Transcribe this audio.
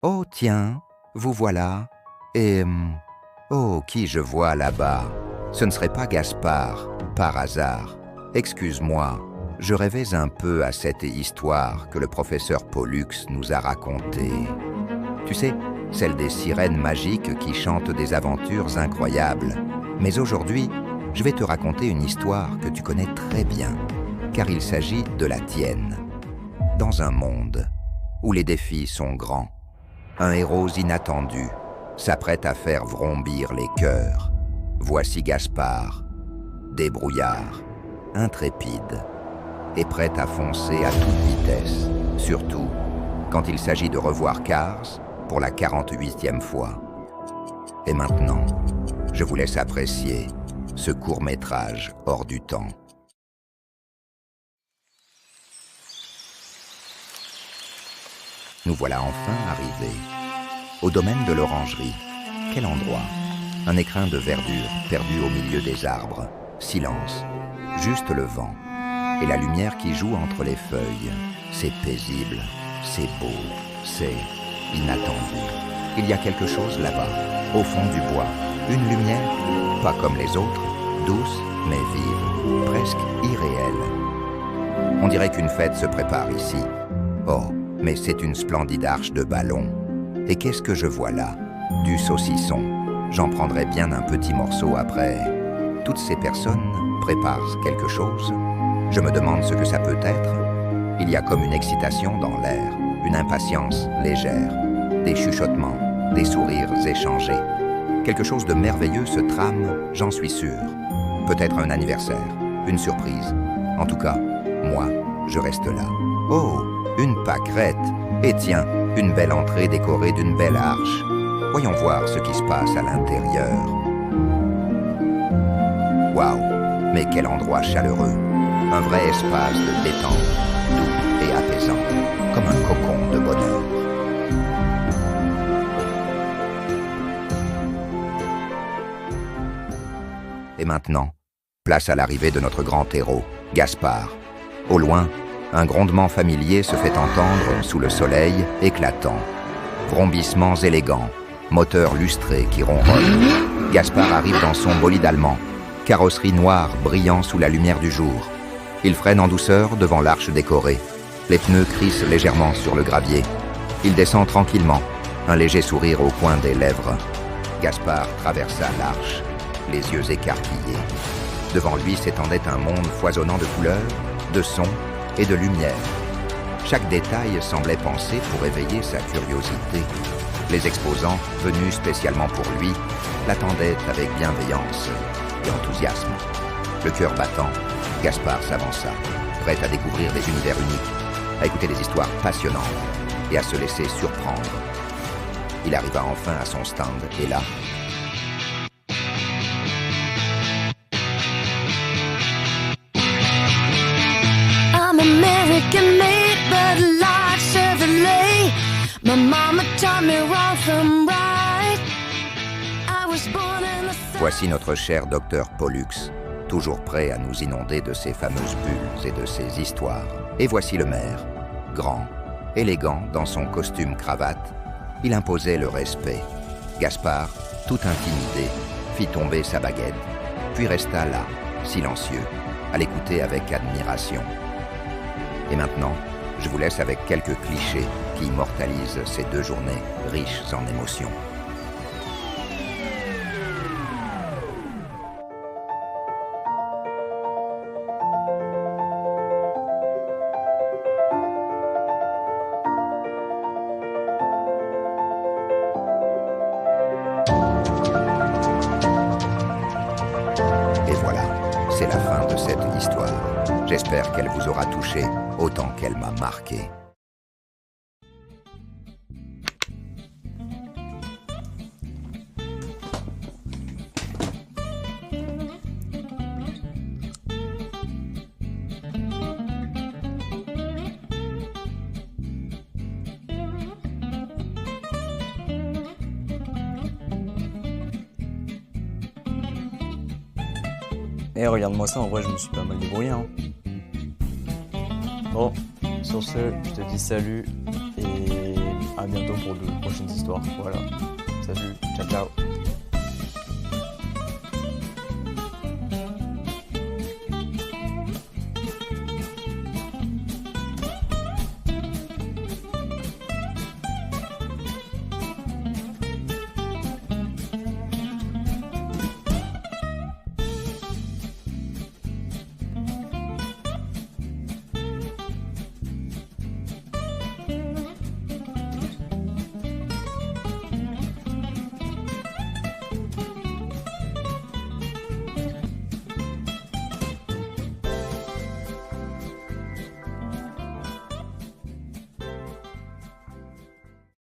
Oh tiens, vous voilà. Et... oh, qui je vois là-bas? Ce ne serait pas Gaspard, par hasard. Excuse-moi, je rêvais un peu à cette histoire que le professeur Pollux nous a racontée. Tu sais, celle des sirènes magiques qui chantent des aventures incroyables. Mais aujourd'hui, je vais te raconter une histoire que tu connais très bien, car il s'agit de la tienne. Dans un monde où les défis sont grands, un héros inattendu s'apprête à faire vrombir les cœurs. Voici Gaspard, débrouillard, intrépide et prêt à foncer à toute vitesse, surtout quand il s'agit de revoir Cars pour la 48e fois. Et maintenant, je vous laisse apprécier ce court-métrage hors du temps. Nous voilà enfin arrivés au domaine de l'orangerie. Quel endroit! Un écrin de verdure perdu au milieu des arbres. Silence, juste le vent et la lumière qui joue entre les feuilles. C'est paisible, c'est beau, c'est inattendu. Il y a quelque chose là-bas, au fond du bois. Une lumière, pas comme les autres, douce mais vive, presque irréelle. On dirait qu'une fête se prépare ici. Oh, mais c'est une splendide arche de ballon. Et qu'est-ce que je vois là? Du saucisson. J'en prendrai bien un petit morceau après. Toutes ces personnes préparent quelque chose. Je me demande ce que ça peut être. Il y a comme une excitation dans l'air, une impatience légère, des chuchotements, des sourires échangés. Quelque chose de merveilleux se trame, j'en suis sûr. Peut-être un anniversaire, une surprise. En tout cas, moi, je reste là. Oh, une pâquerette! Et tiens, une belle entrée décorée d'une belle arche. Voyons voir ce qui se passe à l'intérieur. Waouh, mais quel endroit chaleureux. Un vrai espace de détente, doux et apaisant, comme un cocon de bonheur. Et maintenant, place à l'arrivée de notre grand héros, Gaspard. Au loin, un grondement familier se fait entendre sous le soleil éclatant. Vrombissements élégants, moteurs lustrés qui ronronnent. Gaspard arrive dans son bolide allemand, carrosserie noire brillant sous la lumière du jour. Il freine en douceur devant l'arche décorée. Les pneus crissent légèrement sur le gravier. Il descend tranquillement, un léger sourire au coin des lèvres. Gaspard traversa l'arche, les yeux écarquillés. Devant lui s'étendait un monde foisonnant de couleurs, de sons et de lumière. Chaque détail semblait pensé pour éveiller sa curiosité. Les exposants, venus spécialement pour lui, l'attendaient avec bienveillance et enthousiasme. Le cœur battant, Gaspard s'avança, prêt à découvrir des univers uniques, à écouter des histoires passionnantes et à se laisser surprendre. Il arriva enfin à son stand et là, American made, but life Chevrolet. My mama taught me wrong from right. I was born in the... Voici notre cher docteur Pollux, toujours prêt à nous inonder de ses fameuses bulles et de ses histoires. Et voici le maire, grand, élégant dans son costume cravate. Il imposait le respect. Gaspard, tout intimidé, fit tomber sa baguette, puis resta là, silencieux, à l'écouter avec admiration. Et maintenant, je vous laisse avec quelques clichés qui immortalisent ces 2 journées riches en émotions. Et voilà, c'est la fin de cette histoire. J'espère qu'elle vous aura touché autant qu'elle m'a marqué. Eh, regarde-moi ça, en vrai, je me suis pas mal débrouillé, hein. Bon, sur ce, je te dis salut et à bientôt pour de prochaines histoires. Voilà. Salut, ciao ciao.